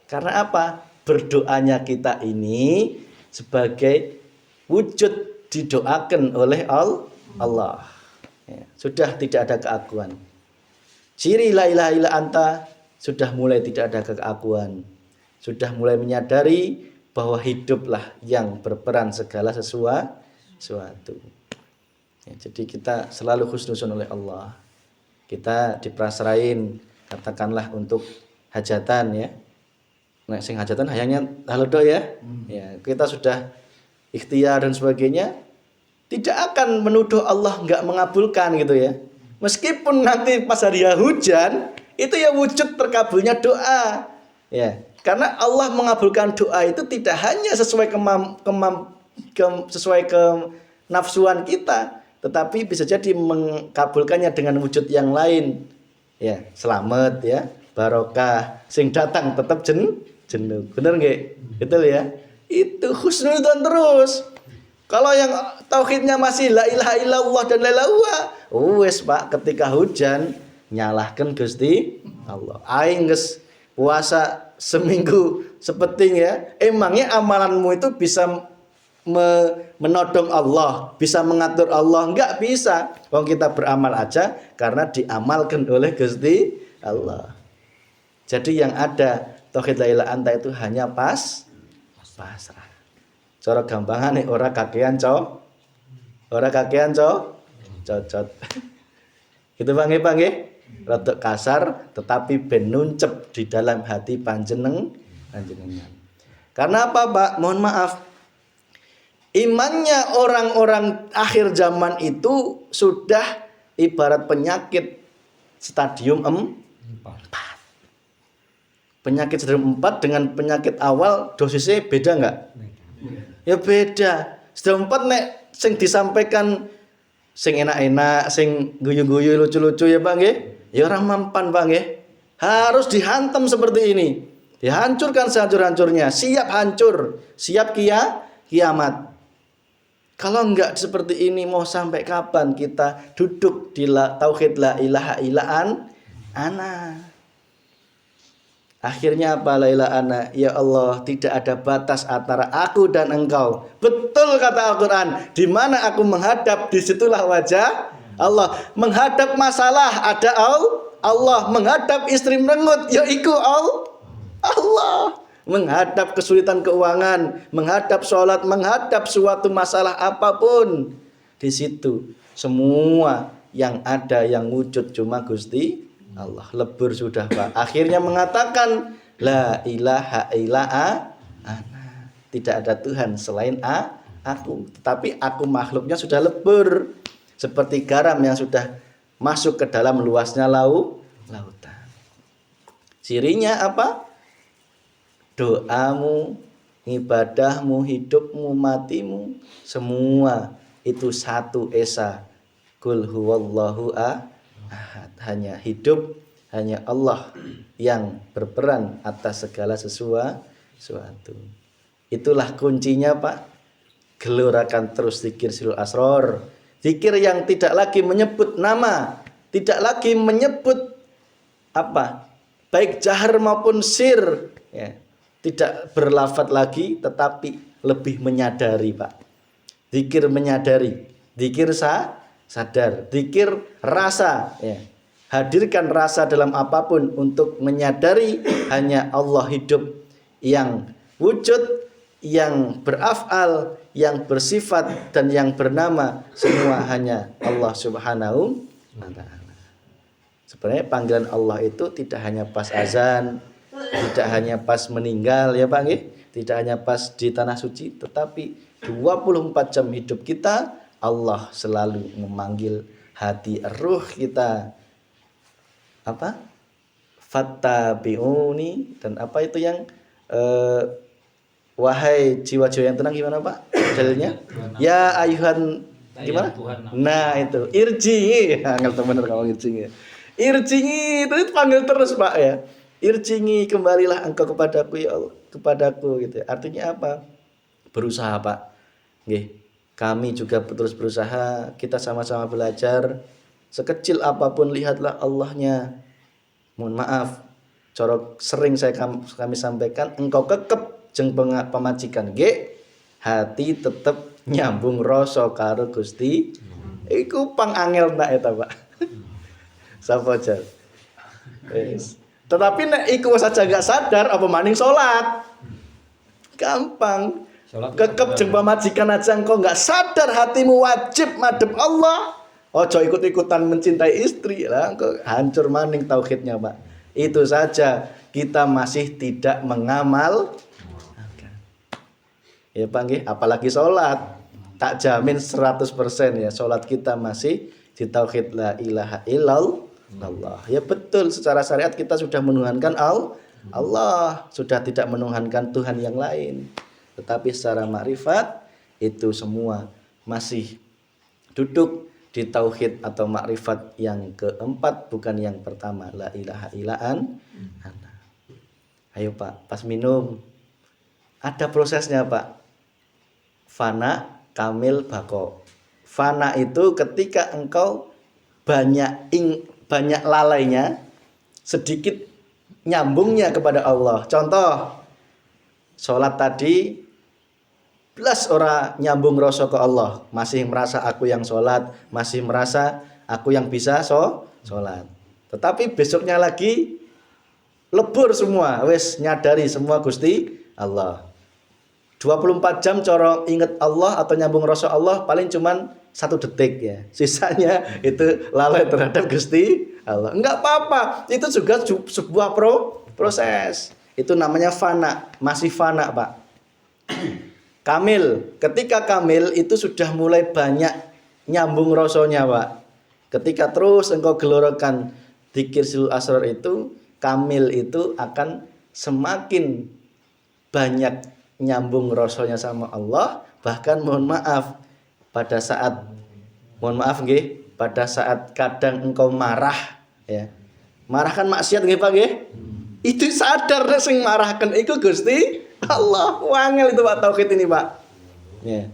Karena apa? Berdoanya kita ini sebagai wujud didoakan oleh Allah. Ya, sudah tidak ada keakuan. Ciri la ilaha illa anta sudah mulai tidak ada keakuan. Sudah mulai menyadari bahwa hiduplah yang berperan segala sesuatu. Ya, jadi kita selalu husnuzon oleh Allah. Kita diprasrain katakanlah untuk hajatan, ya. nek sing hajatan hayangnya halo dok ya. Ya, kita sudah ikhtiar dan sebagainya, tidak akan menuduh Allah nggak mengabulkan gitu ya. Meskipun nanti pas hari hujan, itu ya wujud terkabulnya doa. Ya, karena Allah mengabulkan doa itu tidak hanya sesuai sesuai ke nafsuan kita, tetapi bisa jadi mengabulkannya dengan wujud yang lain. Ya, selamat ya, barokah, sing datang tetap jenuh. Bener nggak? Betul ya? Itu husnudzon terus. Kalau yang tauhidnya masih la ilaha illallah dan la ilaha illallah, wes Pak, ketika hujan nyalahkan Gusti Allah. Aing geus puasa seminggu sepeting ya. Emangnya amalanmu itu bisa menodong Allah, bisa mengatur Allah? Enggak bisa. Wong kita beramal aja karena diamalkan oleh Gusti Allah. Jadi yang ada tauhid la ilaha anta itu hanya pasrah. Cara gampangane ora kakean cocot. Gitu Bang nggih. Rada kasar tetapi ben nuncep di dalam hati panjenengan. Karena apa, Pak? Mohon maaf. Imannya orang-orang akhir zaman itu sudah ibarat penyakit stadium 4. Penyakit stadium 4 dengan penyakit awal dosisnya beda enggak? Ya beda. Stadium 4 nek sing disampaikan sing enak-enak, sing guyu-guyu lucu-lucu ya Pak nggih. Ya orang mempan Pak nggih. Harus dihantam seperti ini. Dihancurkan sehancur-hancurnya, siap hancur, siap kiamat. Kalau enggak seperti ini mau sampai kapan kita duduk di tauhid la ilaha illaan ana. Akhirnya apa la ilaha ana? Ya Allah, tidak ada batas antara aku dan engkau. Betul kata Al-Qur'an, di mana aku menghadap disitulah wajah Allah. Menghadap masalah ada Allah, menghadap istri merengut ya iku Allah. Menghadap kesulitan keuangan, menghadap sholat, menghadap suatu masalah apapun, di situ semua yang ada yang wujud cuma Gusti Allah. Lebur sudah Pak. Akhirnya mengatakan la ilaha illa ana. Tidak ada Tuhan selain aku. Tetapi aku makhluknya sudah lebur, seperti garam yang sudah masuk ke dalam luasnya lautan. Cirinya apa? Doamu, ibadahmu, hidupmu, matimu, semua itu satu esa. Qul huwallahu ahad. Hanya hidup, hanya Allah yang berperan atas segala sesuatu. Itulah kuncinya Pak. Gelorakan terus zikir sirul asror. Zikir yang tidak lagi menyebut nama, tidak lagi menyebut apa? Baik jahar maupun sir, ya. Tidak berlafaz lagi tetapi lebih menyadari Pak. Zikir menyadari, zikir sadar, zikir rasa ya. Hadirkan rasa dalam apapun untuk menyadari hanya Allah hidup yang wujud, yang beraf'al, yang bersifat dan yang bernama, semua hanya Allah Subhanahu wa ta'ala. Sebenarnya panggilan Allah itu tidak hanya pas azan, tidak hanya pas meninggal ya Pak nggih, tidak hanya pas di tanah suci, tetapi 24 jam hidup kita Allah selalu memanggil hati ruh kita. Apa? Fattabi'uni, dan apa itu yang wahai jiwa-jiwa yang tenang gimana Pak? Dalilnya? Ya ayuhan gimana? Nah itu irji'i, angel bener kalau irji'i. Irji'i itu panggil terus Pak ya. Irji'i, kembalilah engkau kepadaku ya Allah, kepadaku gitu. Artinya apa? Berusaha Pak. Nggih. Kami juga terus berusaha, kita sama-sama belajar. Sekecil apapun lihatlah Allahnya. Mohon maaf, corok sering kami sampaikan, engkau kekep jeung pemajikan ge, hati tetep nyambung rasa karo Gusti. Iku pangangel nak eta Pak. Sapa jar? Wis. Tetapi nek iku saja gak sadar apa maning salat. Gampang. Kekep jeung pamajikan aja engkau gak sadar hatimu wajib madhep Allah. Ojo ikut-ikutan mencintai istri lah, engkau hancur maning tauhidnya Pak. Itu saja kita masih tidak mengamal. Ya Pak nggih, apalagi sholat. Tak jamin 100% ya sholat kita masih di tauhid la ilaha illallah. Ya betul, secara syariat kita sudah menuhankan Allah, sudah tidak menuhankan Tuhan yang lain. Tetapi secara makrifat itu semua masih duduk di tauhid atau makrifat yang keempat, bukan yang pertama, la ilaha illaan. Ayo Pak, pas minum ada prosesnya Pak. Fana, kamil, bako. Fana itu ketika engkau banyak lalainya, sedikit nyambungnya kepada Allah. Contoh, sholat tadi belas ora nyambung rasa ke Allah, masih merasa aku yang sholat, masih merasa aku yang bisa sholat. Tetapi besoknya lagi lebur semua, wes nyadari semua Gusti Allah. 24 jam coro inget Allah atau nyambung rasa Allah paling cuman 1 detik ya. Sisanya itu lalai terhadap Gusti Allah. Enggak apa-apa, itu juga sebuah proses. Itu namanya fana, masih fana Pak. Kamil, ketika kamil itu sudah mulai banyak nyambung rasanya Pak. Ketika terus engkau gelorokan dzikir sil asrar itu, kamil itu akan semakin banyak nyambung rasanya sama Allah. Bahkan mohon maaf pada saat pada saat kadang engkau marah ya. Marah kan maksiat nggih Pak nggih? Itu sadar nek sing marahkan iku Gusti Allah. Wangel itu Pak tauhid ini Pak. Ya.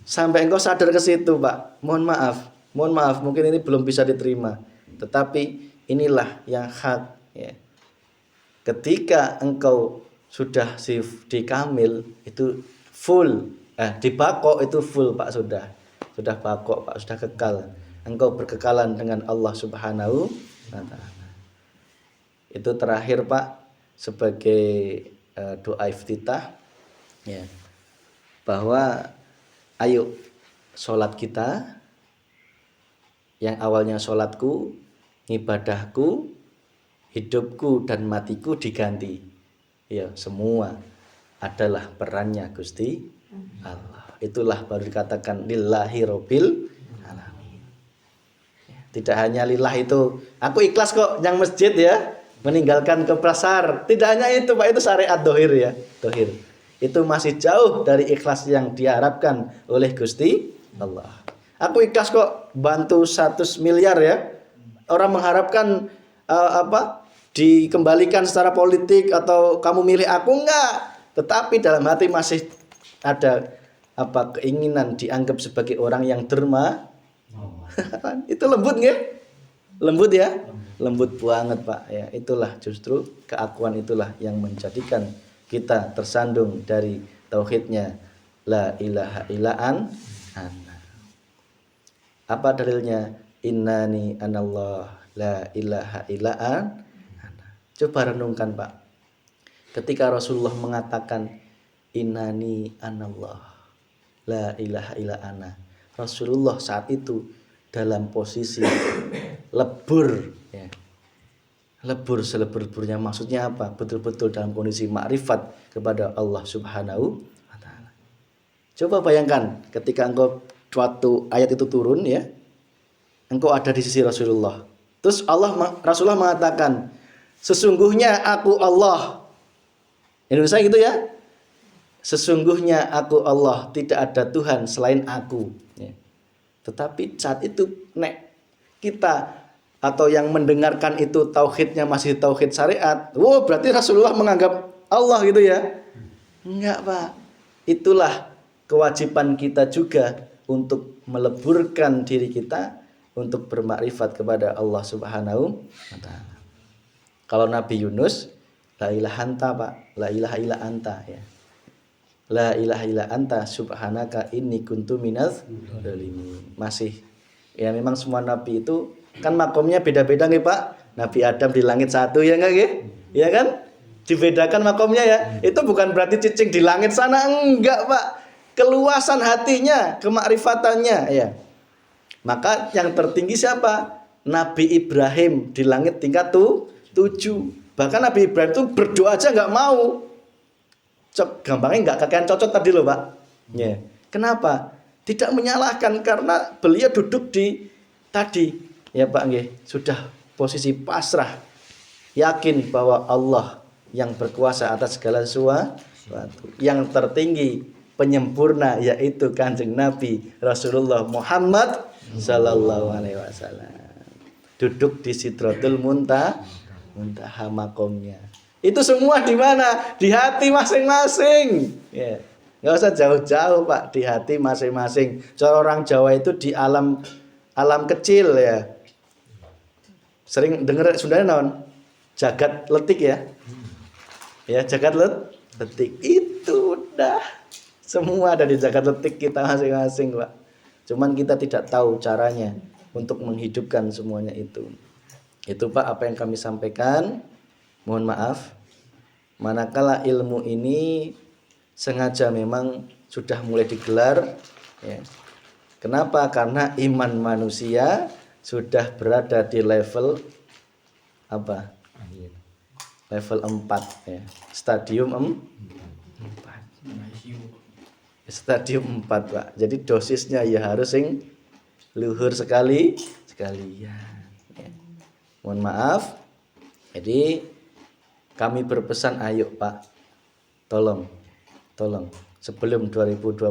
Sampai engkau sadar ke situ Pak. Mohon maaf mungkin ini belum bisa diterima. Tetapi inilah yang hak ya. Ketika engkau sudah di kamil itu full, di bako itu full Pak, sudah bako Pak, sudah kekal. Engkau berkekalan dengan Allah Subhanahu wa taala. Itu terakhir Pak sebagai doa iftitah ya. Bahwa ayo sholat kita yang awalnya sholatku, ibadahku, hidupku dan matiku diganti. Ya, semua adalah perannya Gusti Allah. Itulah baru dikatakan lillahi robbil alamin. Tidak hanya lillah itu, aku ikhlas kok yang masjid ya, meninggalkan ke pasar. Tidak hanya itu Pak, itu syariat dohir ya, dohir. Itu masih jauh dari ikhlas yang diharapkan oleh Gusti Allah. Aku ikhlas kok bantu 100 miliar ya. Orang mengharapkan dikembalikan secara politik atau kamu milih aku, enggak. Tetapi dalam hati masih ada keinginan dianggap sebagai orang yang derma. Itu lembut nggih? Lembut ya? Lembut banget Pak ya. Itulah justru keakuan itulah yang menjadikan kita tersandung dari tauhidnya la ilaha illaan ana. Apa dalilnya? Innani anallah la ilaha illaan. Coba renungkan Pak. Ketika Rasulullah mengatakan innani anallah la ilaha illa ana. Rasulullah saat itu dalam posisi lebur ya. Lebur selebur-leburnya, maksudnya apa? Betul-betul dalam kondisi makrifat kepada Allah Subhanahu wa taala. Coba bayangkan ketika engkau suatu ayat itu turun ya. Engkau ada di sisi Rasulullah. Terus Rasulullah mengatakan, sesungguhnya aku Allah. Indonesia gitu ya. Sesungguhnya aku Allah, tidak ada Tuhan selain aku ya. Tetapi saat itu nek kita atau yang mendengarkan itu tauhidnya masih tauhid syariat, berarti Rasulullah menganggap Allah gitu ya. Enggak Pak. Itulah kewajiban kita juga untuk meleburkan diri kita untuk bermakrifat kepada Allah Subhanahu wa taala. Kalau Nabi Yunus, la ilaha anta Pak, la ilaha illa anta ya. La ilaha illa anta subhanaka inni kuntu minaz zalimin. Masih ya, memang semua nabi itu kan makomnya beda-beda nih Pak. Nabi Adam di langit 1 ya enggak nggih? Ya kan? Dibedakan makomnya ya. Itu bukan berarti cicing di langit sana, enggak Pak. Keluasan hatinya, kemakrifatannya ya. Maka yang tertinggi siapa? Nabi Ibrahim di langit tingkat 7. Bahkan Nabi Ibrahim itu berdoa aja nggak mau. Gampangnya nggak kakean cocok tadi loh Pak. Ya. Kenapa? Tidak menyalahkan karena beliau duduk di tadi ya Pak nggih, sudah posisi pasrah, yakin bahwa Allah yang berkuasa atas segala sesuatu, yang tertinggi penyempurna yaitu Kanjeng Nabi Rasulullah Muhammad sallallahu alaihi wasallam. Duduk di Sidratul Muntaha makomnya. Itu semua di mana? Di hati masing-masing. Ya. Nggak usah jauh-jauh Pak, di hati masing-masing. Cara orang Jawa itu di alam kecil ya. Sering dengar Sundanya naon? Jagat letik ya. Ya, jagat letik itu udah semua ada di jagat letik kita masing-masing, Pak. Cuman kita tidak tahu caranya untuk menghidupkan semuanya itu. Itu Pak apa yang kami sampaikan. Mohon maaf. Manakala ilmu ini sengaja memang sudah mulai digelar ya. Kenapa? Karena iman manusia sudah berada di level apa? Level 4 ya. Stadium 4. Stadium 4 Pak. Jadi dosisnya ya harus yang luhur sekali ya. Mohon maaf. Jadi kami berpesan ayo Pak. Tolong sebelum 2025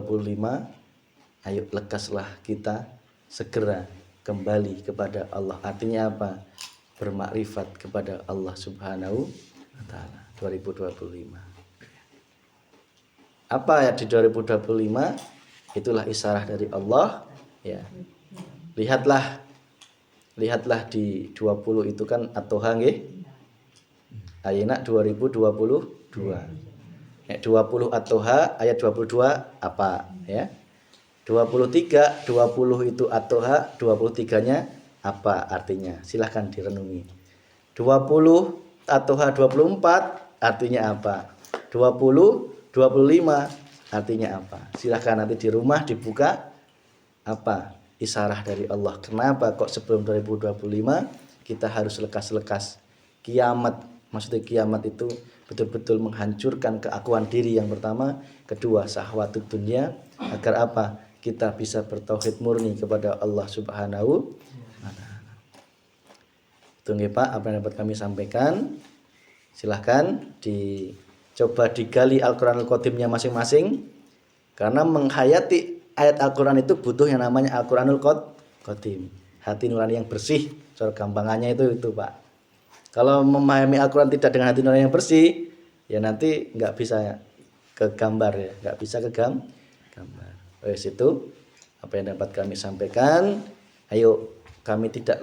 ayo lekaslah kita segera kembali kepada Allah. Artinya apa? Bermakrifat kepada Allah Subhanahu wa taala 2025. Apa ya di 2025? Itulah isyarah dari Allah ya. Lihatlah di 20 itu kan At-Toha nggih. Ayeuna 2022. 20 At-Toha ayat 22 apa ya? 23 20 itu At-Toha 23-nya apa artinya? Silahkan direnungi. 20 At-Toha 24 artinya apa? 20 25 artinya apa? Silahkan nanti di rumah dibuka apa isyarah dari Allah. Kenapa kok sebelum 2025 kita harus lekas-lekas kiamat? Maksudnya kiamat itu betul-betul menghancurkan keakuan diri yang pertama, kedua syahwatut dunia, agar apa? Kita bisa bertauhid murni kepada Allah Subhanahu wa taala. Itu nggih Pak, apa yang dapat kami sampaikan. Silahkan dicoba digali Al-Qur'anul Qadimnya masing-masing. Karena menghayati ayat Al-Qur'an itu butuh yang namanya Al-Qur'anul Qadim. Hati nurani yang bersih, cara gampangannya itu Pak. Kalau memahami Al-Quran tidak dengan hati nurani yang bersih, ya nanti nggak bisa ke gambar ya, nggak bisa ke gambar. Wes itu apa yang dapat kami sampaikan. Ayo kami tidak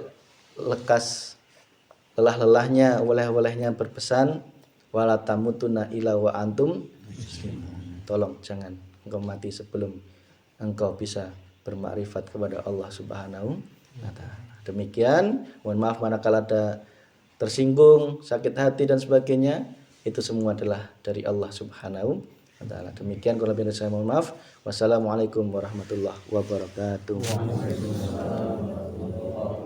lekas lelah-lelahnya, oleh-olehnya berpesan wala tamutunna illa wa antum muslimun. Tolong jangan engkau mati sebelum engkau bisa bermakrifat kepada Allah Subhanahu wa taala. Demikian, mohon maaf manakala ada tersinggung, sakit hati dan sebagainya, itu semua adalah dari Allah Subhanahu wa taala. Demikian kalau lebih saya mohon maaf. Wassalamualaikum warahmatullahi wabarakatuh.